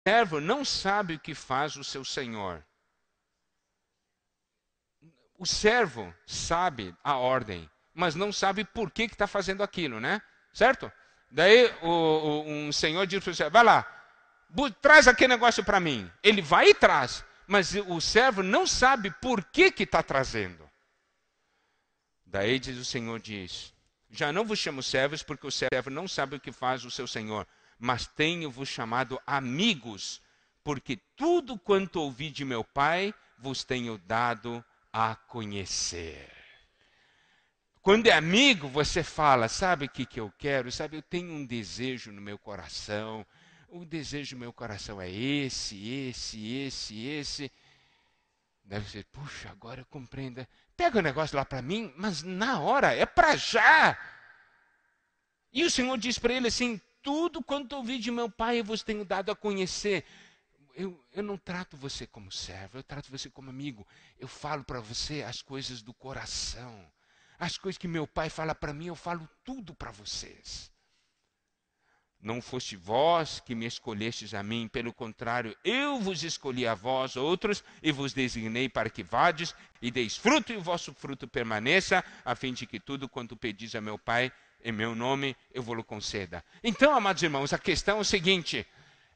servo não sabe o que faz o seu senhor. O servo sabe a ordem, mas não sabe por que está fazendo aquilo, né? Certo? Daí um senhor diz para o servo, vai lá, traz aquele negócio para mim. Ele vai e traz, mas o servo não sabe por que está trazendo. Daí diz o Senhor, já não vos chamo servos, porque o servo não sabe o que faz o seu senhor, mas tenho-vos chamado amigos, porque tudo quanto ouvi de meu Pai, vos tenho dado a conhecer. Quando é amigo, você fala, sabe o que eu quero? Sabe, eu tenho um desejo no meu coração. O desejo do meu coração é esse. Deve ser, puxa, agora eu compreendo. Pega o negócio lá para mim, mas na hora, é para já. E o Senhor diz para ele assim, tudo quanto ouvi de meu Pai eu vos tenho dado a conhecer. Eu não trato você como servo, eu trato você como amigo. Eu falo para você as coisas do coração. As coisas que meu Pai fala para mim, eu falo tudo para vocês. Não foste vós que me escolhestes a mim, pelo contrário, eu vos escolhi a vós outros e vos designei para que vades e deis fruto e o vosso fruto permaneça, a fim de que tudo quanto pedis a meu Pai, em meu nome, eu vou-lo conceda. Então, amados irmãos, a questão é o seguinte,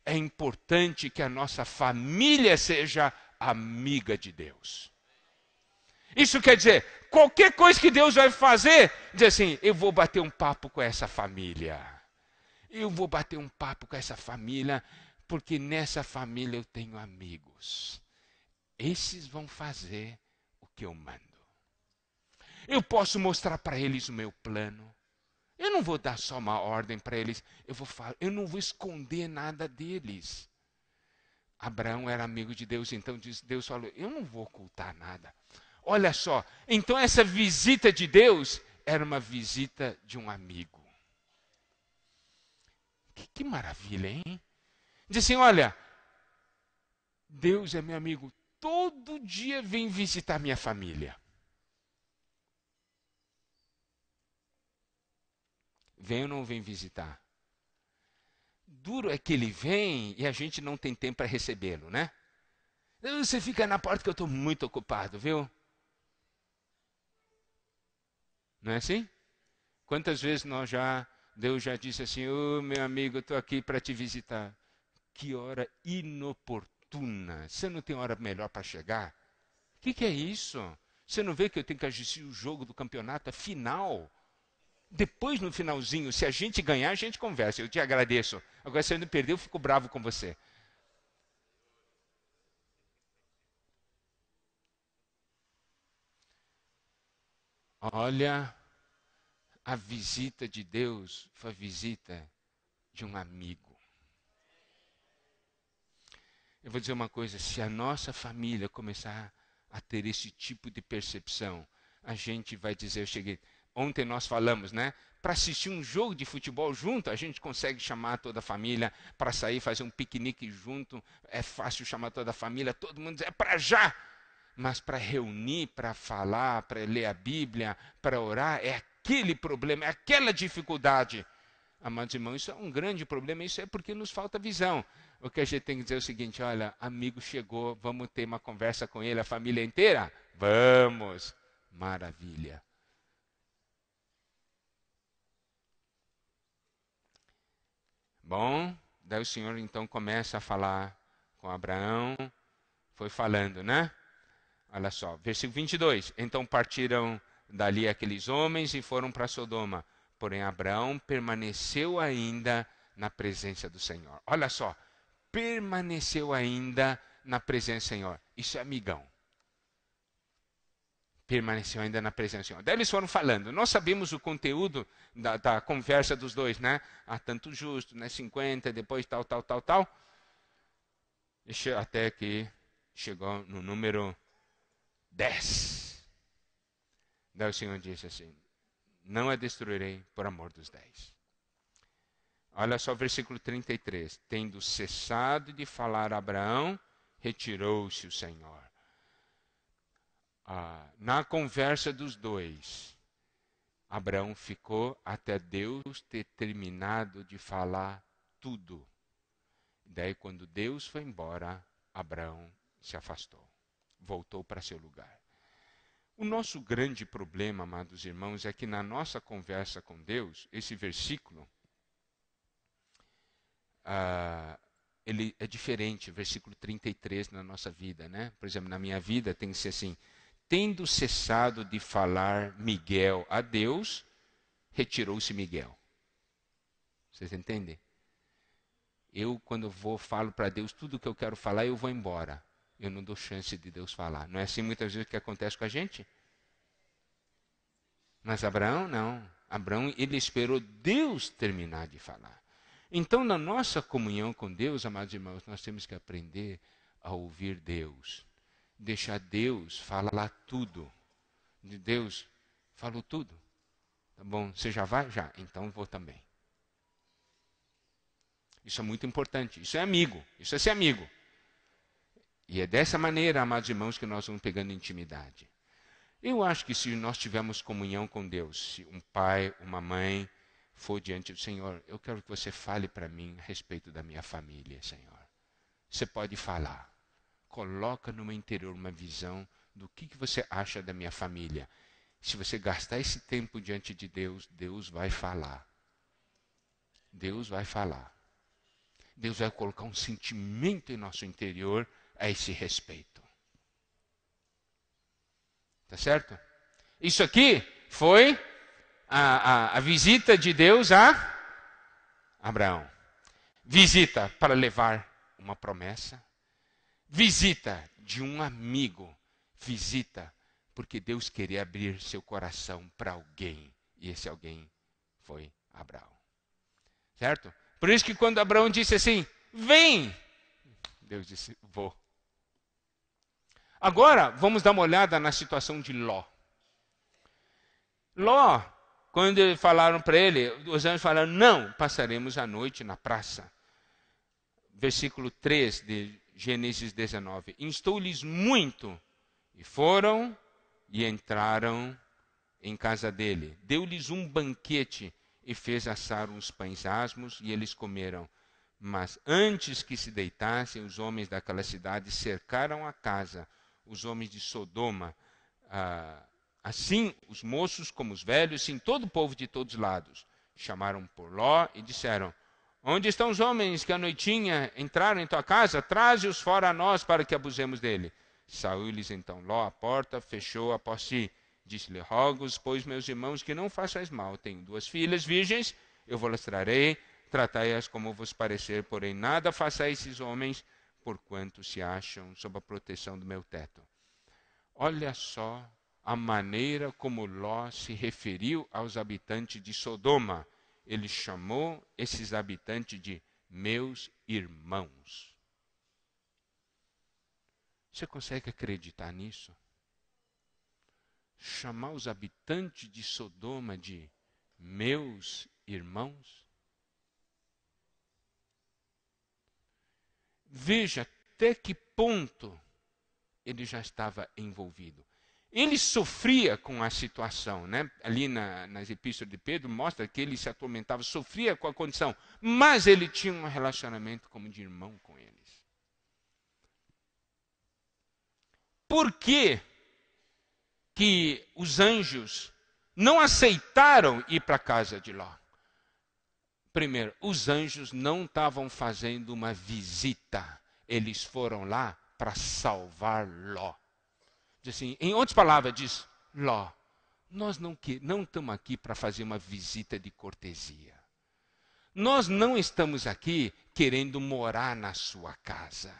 é importante que a nossa família seja amiga de Deus. Isso quer dizer, qualquer coisa que Deus vai fazer, diz assim, eu vou bater um papo com essa família. Eu vou bater um papo com essa família, porque nessa família eu tenho amigos. Esses vão fazer o que eu mando. Eu posso mostrar para eles o meu plano. Eu não vou dar só uma ordem para eles, eu não vou esconder nada deles. Abraão era amigo de Deus, então Deus falou, eu não vou ocultar nada. Olha só, então essa visita de Deus era uma visita de um amigo. Que maravilha, hein? Diz assim, olha, Deus é meu amigo, todo dia vem visitar minha família. Vem ou não vem visitar? Duro é que ele vem e a gente não tem tempo para recebê-lo, né? Você fica na porta que eu estou muito ocupado, viu? Não é assim? Quantas vezes Deus já disse assim, meu amigo, eu estou aqui para te visitar. Que hora inoportuna. Você não tem hora melhor para chegar? O que é isso? Você não vê que eu tenho que assistir o jogo do campeonato, a final? Depois, no finalzinho, se a gente ganhar, a gente conversa. Eu te agradeço. Agora, se eu não perder, eu fico bravo com você. Olha, a visita de Deus foi a visita de um amigo. Eu vou dizer uma coisa, se a nossa família começar a ter esse tipo de percepção, a gente vai dizer, ontem nós falamos, né? Para assistir um jogo de futebol junto, a gente consegue chamar toda a família para sair, fazer um piquenique junto, é fácil chamar toda a família, todo mundo diz, é para já. Mas para reunir, para falar, para ler a Bíblia, para orar, é aquele problema, é aquela dificuldade. Amados irmãos, isso é um grande problema, isso é porque nos falta visão. O que a gente tem que dizer é o seguinte, olha, amigo chegou, vamos ter uma conversa com ele, a família inteira? Vamos! Maravilha! Bom, daí o Senhor então começa a falar com Abraão, foi falando, né? Olha só, versículo 22. Então partiram dali aqueles homens e foram para Sodoma. Porém, Abraão permaneceu ainda na presença do Senhor. Olha só, permaneceu ainda na presença do Senhor. Isso é amigão. Permaneceu ainda na presença do Senhor. Daí eles foram falando. Nós sabemos o conteúdo da conversa dos dois, né? Há tanto justo, né? 50, depois tal. Até que chegou no número 10. Daí o Senhor disse assim, não a destruirei por amor dos 10. Olha só o versículo 33. Tendo cessado de falar a Abraão, retirou-se o Senhor. Na conversa dos dois, Abraão ficou até Deus ter terminado de falar tudo. Daí, quando Deus foi embora, Abraão se afastou, voltou para seu lugar. O nosso grande problema, amados irmãos, é que na nossa conversa com Deus, esse versículo, ele é diferente, versículo 33 na nossa vida, né? Por exemplo, na minha vida tem que ser assim: tendo cessado de falar Miguel a Deus, retirou-se Miguel. Vocês entendem? Eu, quando falo para Deus tudo que eu quero falar, eu vou embora. Eu não dou chance de Deus falar. Não é assim muitas vezes que acontece com a gente? Mas Abraão não. Abraão, ele esperou Deus terminar de falar. Então, na nossa comunhão com Deus, amados irmãos, nós temos que aprender a ouvir Deus. Deixar Deus falar tudo. De Deus, falou tudo. Tá bom? Você já vai? Já. Então vou também. Isso é muito importante. Isso é amigo. Isso é ser amigo. E é dessa maneira, amados irmãos, que nós vamos pegando intimidade. Eu acho que se nós tivermos comunhão com Deus, se um pai, uma mãe for diante do Senhor, eu quero que você fale para mim a respeito da minha família, Senhor. Você pode falar. Coloca no meu interior uma visão do que você acha da minha família. Se você gastar esse tempo diante de Deus, Deus vai falar. Deus vai falar. Deus vai colocar um sentimento em nosso interior a esse respeito. Tá certo? Isso aqui foi a visita de Deus a Abraão. Visita para levar uma promessa. Visita de um amigo. Visita porque Deus queria abrir seu coração para alguém. E esse alguém foi Abraão. Certo? Por isso que quando Abraão disse assim, vem, Deus disse, vou. Agora, vamos dar uma olhada na situação de Ló. Ló, quando falaram para ele, os anjos falaram, não, passaremos a noite na praça. Versículo 3 de Gênesis 19. Instou-lhes muito, e foram e entraram em casa dele. Deu-lhes um banquete e fez assar uns pães asmos, e eles comeram. Mas antes que se deitassem, os homens daquela cidade cercaram a casa, os homens de Sodoma, assim os moços como os velhos, sim, todo o povo de todos os lados. Chamaram por Ló e disseram, onde estão os homens que à noitinha entraram em tua casa? Traze-os fora a nós para que abusemos dele. Saiu-lhes então Ló à porta, fechou após si. Disse-lhe, rogo-vos, pois, meus irmãos, que não façais mal. Tenho 2 filhas virgens, eu vos trarei, tratai-as como vos parecer, porém nada faça a esses homens, porquanto se acham sob a proteção do meu teto. Olha só a maneira como Ló se referiu aos habitantes de Sodoma. Ele chamou esses habitantes de meus irmãos. Você consegue acreditar nisso? Chamar os habitantes de Sodoma de meus irmãos? Veja até que ponto ele já estava envolvido. Ele sofria com a situação, né? Ali nas epístolas de Pedro mostra que ele se atormentava, sofria com a condição, mas ele tinha um relacionamento como de irmão com eles. Por quê que os anjos não aceitaram ir para a casa de Ló? Primeiro, os anjos não estavam fazendo uma visita. Eles foram lá para salvar Ló. Diz assim, em outras palavras, diz, Ló, nós não estamos aqui para fazer uma visita de cortesia. Nós não estamos aqui querendo morar na sua casa.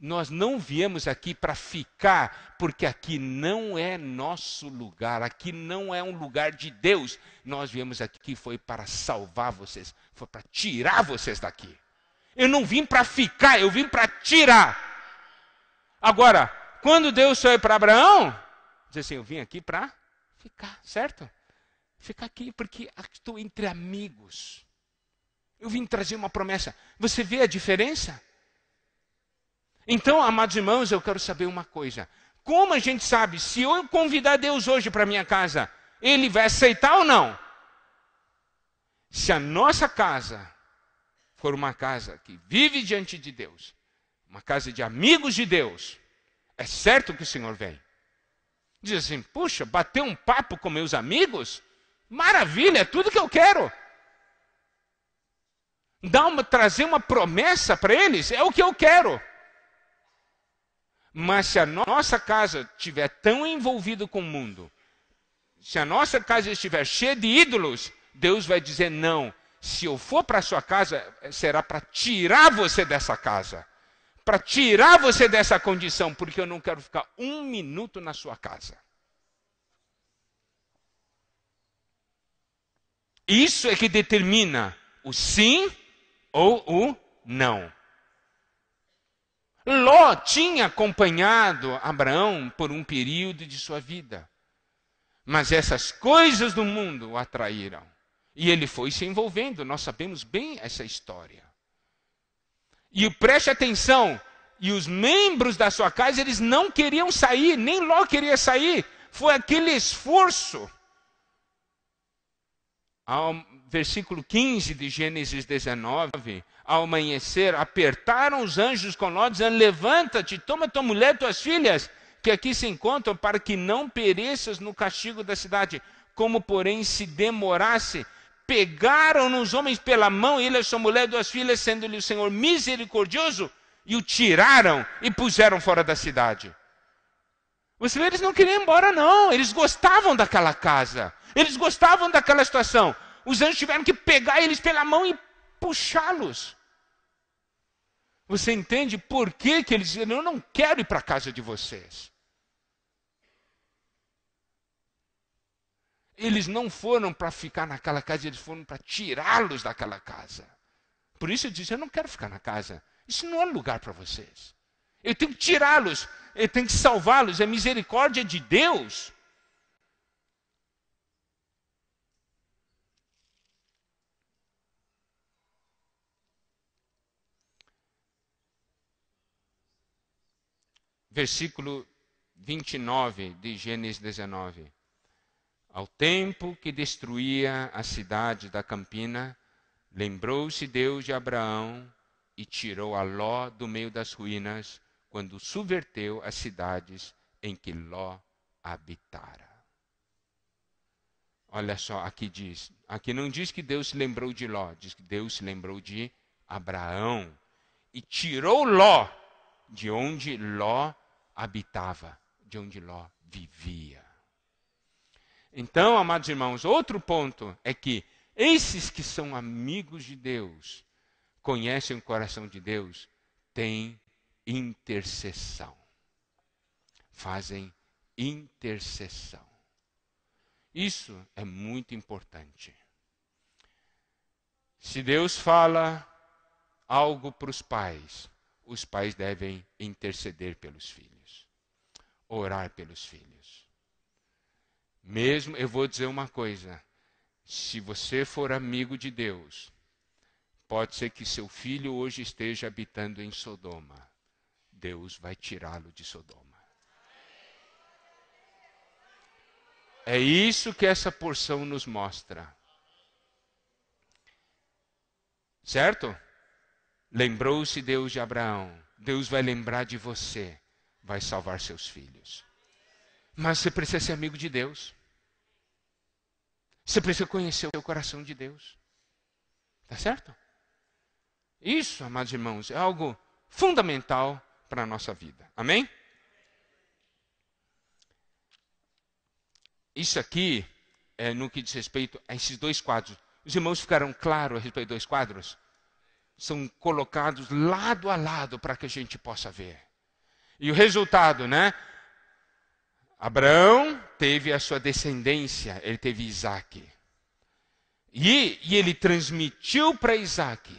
Nós não viemos aqui para ficar, porque aqui não é nosso lugar, aqui não é um lugar de Deus. Nós viemos aqui foi para salvar vocês, foi para tirar vocês daqui. Eu não vim para ficar, eu vim para tirar. Agora, quando Deus foi para Abraão, diz assim, eu vim aqui para ficar, certo? Ficar aqui porque estou entre amigos. Eu vim trazer uma promessa. Você vê a diferença? Então, amados irmãos, eu quero saber uma coisa. Como a gente sabe, se eu convidar Deus hoje para minha casa, Ele vai aceitar ou não? Se a nossa casa for uma casa que vive diante de Deus, uma casa de amigos de Deus, é certo que o Senhor vem. Diz assim, puxa, bater um papo com meus amigos? Maravilha, é tudo que eu quero. Trazer uma promessa para eles, é o que eu quero. Mas se a nossa casa estiver tão envolvida com o mundo, se a nossa casa estiver cheia de ídolos, Deus vai dizer não. Se eu for para a sua casa, será para tirar você dessa casa. Para tirar você dessa condição, porque eu não quero ficar um minuto na sua casa. Isso é que determina o sim ou o não. Ló tinha acompanhado Abraão por um período de sua vida. Mas essas coisas do mundo o atraíram. E ele foi se envolvendo. Nós sabemos bem essa história. E preste atenção. E os membros da sua casa, eles não queriam sair. Nem Ló queria sair. Foi aquele esforço. Ao versículo 15 de Gênesis 19, ao amanhecer, apertaram os anjos com Ló, dizendo, levanta-te, toma tua mulher e tuas filhas, que aqui se encontram, para que não pereças no castigo da cidade. Como, porém, se demorasse, pegaram os homens pela mão, ele e sua mulher e duas filhas, sendo-lhe o Senhor misericordioso, e o tiraram e puseram fora da cidade. Você vê, eles não queriam ir embora, não. Eles gostavam daquela casa. Eles gostavam daquela situação. Os anjos tiveram que pegar eles pela mão e puxá-los. Você entende por que eles diziam, eu não quero ir para a casa de vocês. Eles não foram para ficar naquela casa, eles foram para tirá-los daquela casa. Por isso eu disse, eu não quero ficar na casa. Isso não é lugar para vocês. Eu tenho que tirá-los, eu tenho que salvá-los, é misericórdia de Deus. Versículo 29 de Gênesis 19. Ao tempo que destruía a cidade da campina, lembrou-se Deus de Abraão e tirou a Ló do meio das ruínas, quando subverteu as cidades em que Ló habitara. Olha só, aqui não diz que Deus se lembrou de Ló, diz que Deus se lembrou de Abraão e tirou Ló de onde Ló habitava, de onde Ló vivia. Então, amados irmãos, outro ponto é que esses que são amigos de Deus, conhecem o coração de Deus, têm intercessão. Fazem intercessão. Isso é muito importante. Se Deus fala algo para os pais devem interceder pelos filhos, orar pelos filhos. Mesmo, eu vou dizer uma coisa, se você for amigo de Deus, pode ser que seu filho hoje esteja habitando em Sodoma. Deus vai tirá-lo de Sodoma. É isso que essa porção nos mostra. Certo? Lembrou-se Deus de Abraão. Deus vai lembrar de você. Vai salvar seus filhos. Mas você precisa ser amigo de Deus. Você precisa conhecer o coração de Deus. Tá certo? Isso, amados irmãos, é algo fundamental para a nossa vida. Amém? Isso aqui é no que diz respeito a esses dois quadros. Os irmãos ficaram claros a respeito dos dois quadros? São colocados lado a lado para que a gente possa ver. E o resultado, né? Abraão teve a sua descendência, ele teve Isaac. E ele transmitiu para Isaac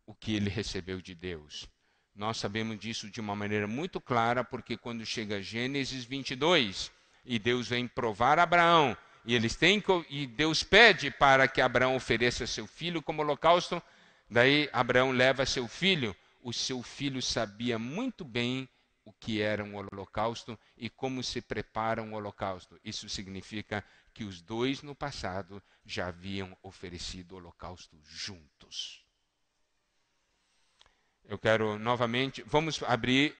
o que ele recebeu de Deus. Nós sabemos disso de uma maneira muito clara, porque quando chega Gênesis 22, e Deus vem provar Abraão, e Deus pede para que Abraão ofereça seu filho como holocausto, daí Abraão leva seu filho, o seu filho sabia muito bem o que era um holocausto e como se prepara um holocausto. Isso significa que os dois no passado já haviam oferecido holocausto juntos. Eu quero novamente, vamos abrir